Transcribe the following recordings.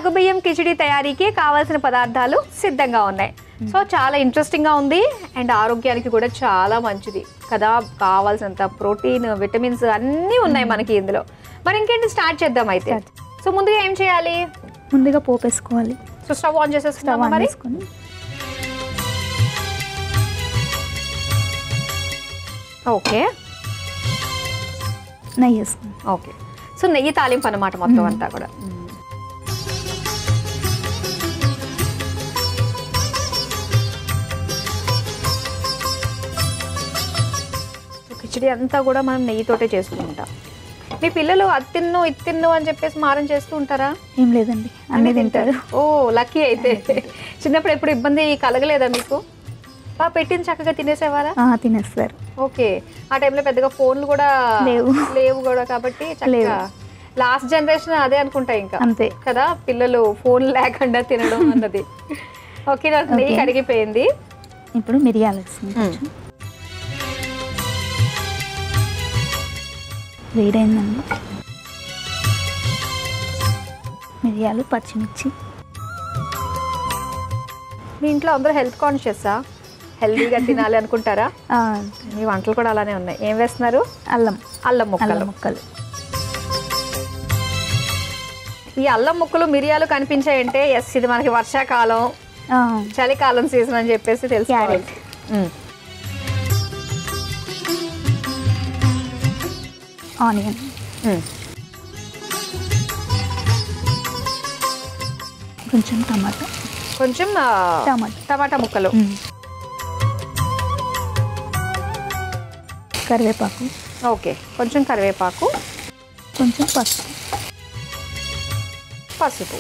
సగ్గుబియ్యం కిచిడి తయారీకి కావాల్సిన పదార్థాలు సిద్ధంగా ఉన్నాయి. సో చాలా ఇంట్రెస్టింగ్గా ఉంది అండ్ ఆరోగ్యానికి కూడా చాలా మంచిది కదా. కావాల్సినంత ప్రోటీన్, విటమిన్స్ అన్నీ ఉన్నాయి మనకి ఇందులో. మరి ఇంకేంటి, స్టార్ట్ చేద్దాం అయితే. సో ముందుగా ఏం చేయాలి? ముందుగా పోపు వేసుకోవాలి. సో స్టవ్ ఆన్ చేసేసుకుందాం మరి. ఓకే, నెయ్యి వేసుకోండి. ఓకే, సో నెయ్యి తాలింపు అన్నమాట మొత్తం అంతా కూడా. కిచిడి అంతా కూడా మనం నెయ్యితోటే చేసుకుంటాం. మీ పిల్లలు అది తిన్ను ఇది తిన్ను అని చెప్పేసి మారం చేస్తూ ఉంటారా? ఏం లేదండి, అన్నీ తింటారు. ఓ లక్కీ అయితే. చిన్నప్పుడు ఎప్పుడు ఇబ్బంది కలగలేదా మీకు? బాగా పెట్టింది చక్కగా తినేసేవారా? తినేస్తారు. ఓకే, ఆ టైంలో పెద్దగా ఫోన్లు కూడా లేవు కూడా కాబట్టి చక్కగా లాస్ట్ జనరేషన్ అదే అనుకుంటా ఇంకా, అంతే కదా, పిల్లలు ఫోన్ లేకుండా తినడం అన్నది. ఓకే, నాకు నెయ్యి కడిగిపోయింది. ఇప్పుడు మిరియాలు వేసుకుంటాం. వేడైందండి. మిరియాలు, పచ్చిమిర్చి. మీ ఇంట్లో అందరూ హెల్త్ కాన్షియస్సా? హెల్దీగా తినాలి అనుకుంటారా? మీ వంటలు కూడా అలానే ఉన్నాయి. ఏం వేస్తున్నారు? అల్లం ముక్కలు. ఈ అల్లం ముక్కలు, మిరియాలు కనిపించాయంటే ఎస్ ఇది మనకి వర్షాకాలం, చలికాలం సీజన్ అని చెప్పేసి తెలుసుకోవాలి. ఆనియన్, కొంచెం టమాటా ముక్కలు, కరివేపాకు. ఓకే, కొంచెం కరివేపాకు, కొంచెం పసుపు.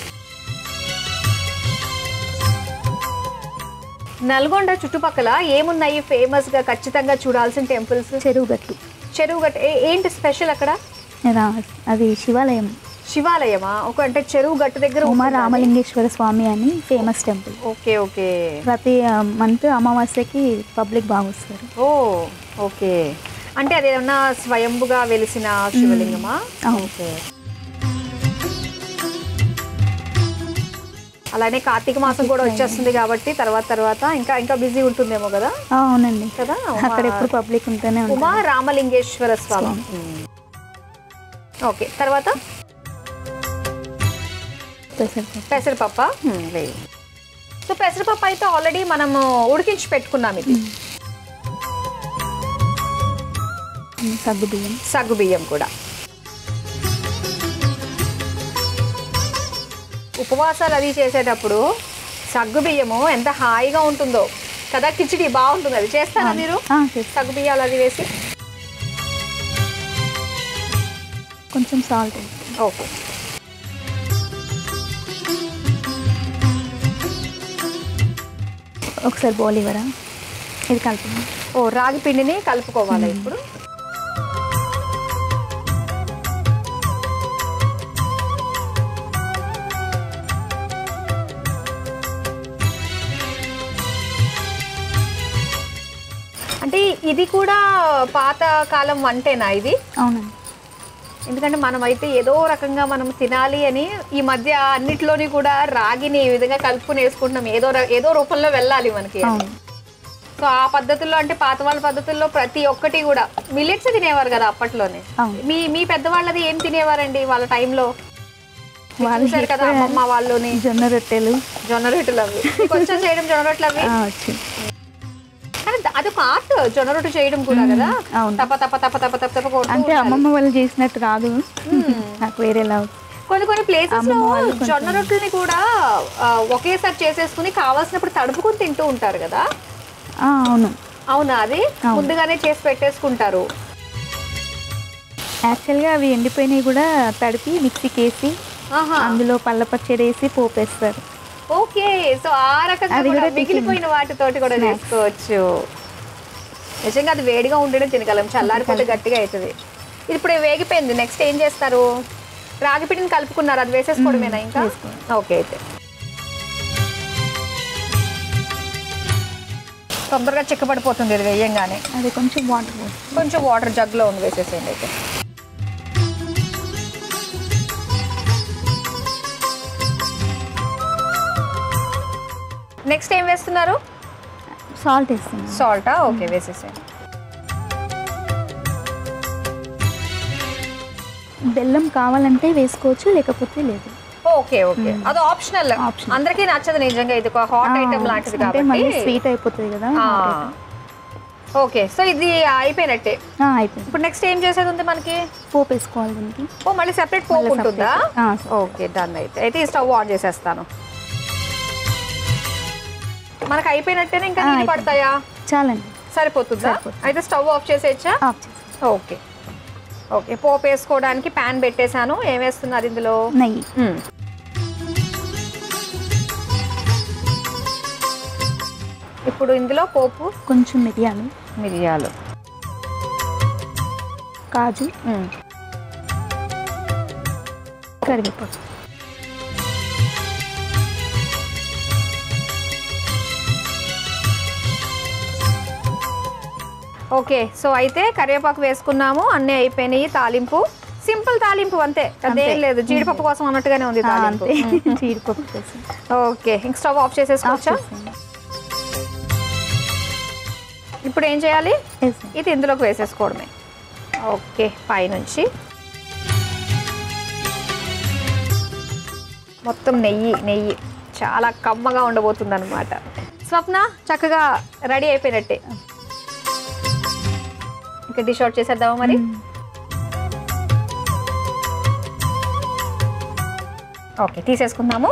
నల్గొండ చుట్టుపక్కల ఏమున్నాయి ఫేమస్ గా ఖచ్చితంగా చూడాల్సిన టెంపుల్స్? చెరువుగట్టు ఏంటి స్పెషల్ అక్కడ? అది శివాలయమా? ఒక అంటే చెరువు గట్టు దగ్గర ఉమా రామలింగేశ్వర స్వామి అని ఫేమస్ టెంపుల్. ఓకే, ప్రతి మంత్ అమావాస్యకి పబ్లిక్ బాగా వస్తారు. ఓకే, అంటే అది ఏమన్నా స్వయంభుగా వెలిసిన శివలింగమా? ఓకే. అలానే కార్తీక మాసం కూడా వచ్చేస్తుంది కాబట్టి తర్వాత ఇంకా బిజీ ఉంటుందేమో కదా. అవునండి కదా, అక్కడ ఎప్పుడు పబ్లిక్ ఉంటేనే ఉంటుంది. ఉమా రామలింగేశ్వర స్వామి. ఓకే, తర్వాత పెసరపప్పు. సో పెసరపప్పు అయితే ఆల్రెడీ మనము ఉడికించి పెట్టుకున్నాం. ఇది సగ్గుబియ్యం కూడా. ఉపవాసాలు అది చేసేటప్పుడు సగ్గుబియ్యము ఎంత హాయిగా ఉంటుందో కదా. కిచిడి బాగుంటుంది. అది చేస్తారా మీరు? సగ్గుబియ్యాలు అది వేసి కొంచెం సాల్ట్. ఓకే, ఒకసారి బౌల్ ఇవ్వరా? ఇది కలుపుకోవాలి. రాగి పిండిని కలుపుకోవాలి ఇప్పుడు. అంటే ఇది కూడా పాత కాలం వంటేనా ఇది? అవునండి, ఎందుకంటే మనమైతే ఏదో రకంగా మనం తినాలి అని ఈ మధ్య అన్నిట్లోని కూడా రాగిని ఈ విధంగా కలుపుకుని వేసుకుంటున్నాం. ఏదో రూపంలో వెళ్ళాలి మనకి. సో ఆ పద్ధతుల్లో, అంటే పాత వాళ్ళ పద్ధతుల్లో ప్రతి ఒక్కటి కూడా మిల్లెట్స్ తినేవారు కదా అప్పట్లోనే. మీ పెద్దవాళ్ళది ఏం తినేవారండి వాళ్ళ టైంలో? వాళ్ళు కదా అమ్మమ్మ వాళ్ళని జొన్న రొట్టెలు అవి కొంచెం చేయడం. జొన్న రొట్టెలు అవి అదొక ఆర్ట్, జొన్న రొట్టె చేయడం కూడా కదా. అంటే అమ్మమ్మ వాళ్ళు చేసినట్టు కాదు, నాకు వేరేలా. కొన్ని ప్లేసెస్ లో జొన్న రొట్టెని కూడా ఒకేసారి చేసేసుకుని కావాల్సినప్పుడు తడుపుకుని తింటూ ఉంటారు కదా. అవునా? అది ముందుగానే చేసి పెట్టేసుకుంటారు. యాక్చువల్గా అవి ఎండిపోయినవి కూడా తడిపి మిక్సీకి వేసి అందులో పళ్ళ పచ్చడి వేసి పోపేస్తారు. ఓకే, సో ఆ రకంగా మిగిలిపోయిన వాటితోటి కూడా చేసుకోవచ్చు. నిజంగా అది వేడిగా ఉండడం తినగలం, చల్లారిపోతే గట్టిగా అవుతుంది. ఇది ఇప్పుడు వేగిపోయింది. నెక్స్ట్ ఏం చేస్తారు? రాగి పిండిని కలుపుకున్నారు, అది వేసేసుకోవడమేనా ఇంకా? ఓకే, అయితే తొందరగా చిక్కబడిపోతుంది ఇది వేయంగానే. అది కొంచెం వాటర్ జగ్లో ఉంది, వేసేసేయండి అయితే. నెక్స్ట్ ఏం వేస్తున్నారు? సాల్ట్ వేస్తున్నాను. సాల్టా? ఓకే, వేసేసాను. బెల్లం కావాలంటే వేసుకోవచ్చు, లేకపోతే లేదు. ఓకే ఓకే, అది ఆప్షనల్. అందరికీ నచ్చదు నిజంగా, ఇది ఒక హాట్ ఐటమ్ లాంటిది కాబట్టి మళ్ళీ స్వీట్ అయిపోతుంది కదా. ఓకే, సో ఇది అయిపోయినట్టే. అయిపోయింది. ఇప్పుడు నెక్స్ట్ ఏం చేసేది ఉంది మనకి? పోపు వేసుకోవాలి దీనికి. మళ్ళీ సెపరేట్ పోపు ఉంటుందా? Okay, done. అయితే ఈ స్టవ్ ఆన్ చేసేస్తాను. మనకు అయిపోయినట్టేనే, ఇంకా నీళ్ళు పడతాయా? చాలండి, సరిపోతుందా? అయితే స్టవ్ ఆఫ్ చేసేయచ్చా? ఓకే ఓకే, పోపు వేసుకోవడానికి ప్యాన్ పెట్టేశాను. ఏం వేస్తున్నారు ఇందులో? నెయ్యి. ఇప్పుడు ఇందులో పోపు కొంచెం మిరియాలు, కాజు, కరివేపాకు. ఓకే, సో అయితే కరివేపాకు వేసుకున్నాము, అన్నీ అయిపోయినాయి. తాలింపు సింపుల్ తాలింపు అంతే, అదేం లేదు. జీడిపప్పు కోసం అన్నట్టుగానే ఉంది తాలింపు. జీడిపప్పు కోసం. ఓకే, ఇంక స్టవ్ ఆఫ్ చేసేసుకోవచ్చా? ఇప్పుడు ఏం చేయాలి? ఇది ఇందులోకి వేసేసుకోవడమే. ఓకే, పైనుంచి మొత్తం నెయ్యి చాలా కమ్మగా ఉండబోతుంది అనమాట. స్వప్న, చక్కగా రెడీ అయిపోయినట్టే. ఇంకా డిష్ అవుట్ చేసేద్దామా మరి? ఓకే, తీసేసుకుందాము.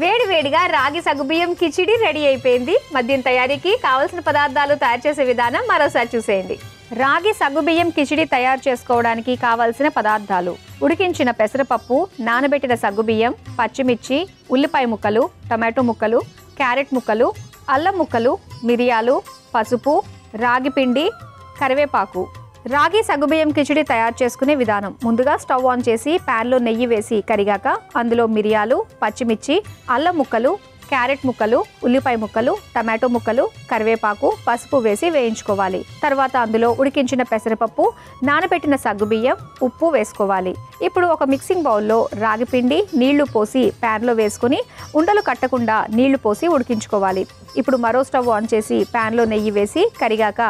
వేడివేడిగా రాగి సగ్గుబియ్యం కిచిడి రెడీ అయిపోయింది. మద్యం తయారీకి కావలసిన పదార్థాలు తయారు చేసే విధానం మరోసారి చూసేయండి. రాగి సగ్గుబియ్యం కిచిడి తయారు చేసుకోవడానికి కావలసిన పదార్థాలు: ఉడికించిన పెసరపప్పు, నానబెట్టిన సగ్గుబియ్యం, పచ్చిమిర్చి, ఉల్లిపాయ ముక్కలు, టమాటో ముక్కలు, క్యారెట్ ముక్కలు, అల్లం ముక్కలు, మిరియాలు, పసుపు, రాగి పిండి, కరివేపాకు. రాగి సగ్గుబియ్యం కిచిడి తయారు చేసుకునే విధానం: ముందుగా స్టవ్ ఆన్ చేసి ప్యాన్లో నెయ్యి వేసి కరిగాక అందులో మిరియాలు, పచ్చిమిర్చి, అల్లం ముక్కలు, క్యారెట్ ముక్కలు, ఉల్లిపాయ ముక్కలు, టమాటో ముక్కలు, కరివేపాకు, పసుపు వేసి వేయించుకోవాలి. తర్వాత అందులో ఉడికించిన పెసరపప్పు, నానబెట్టిన సగ్గుబియ్యం, ఉప్పు వేసుకోవాలి. ఇప్పుడు ఒక మిక్సింగ్ బౌల్లో రాగి పిండి, నీళ్లు పోసి ప్యాన్లో వేసుకుని ఉండలు కట్టకుండా నీళ్లు పోసి ఉడికించుకోవాలి. ఇప్పుడు మరో స్టవ్ ఆన్ చేసి ప్యాన్లో నెయ్యి వేసి కరిగాక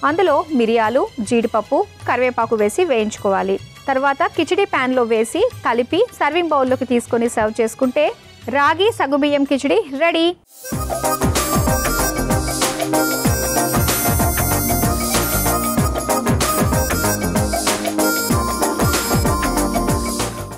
అందులో మిరియాలు, జీడిపప్పు, కరివేపాకు వేసి వేయించుకోవాలి. తర్వాత కిచిడి ప్యాన్లో వేసి కలిపి సర్వింగ్ బౌల్లోకి తీసుకొని సర్వ్ చేసుకుంటే రాగి సగ్గుబియ్యం కిచిడి రెడీ.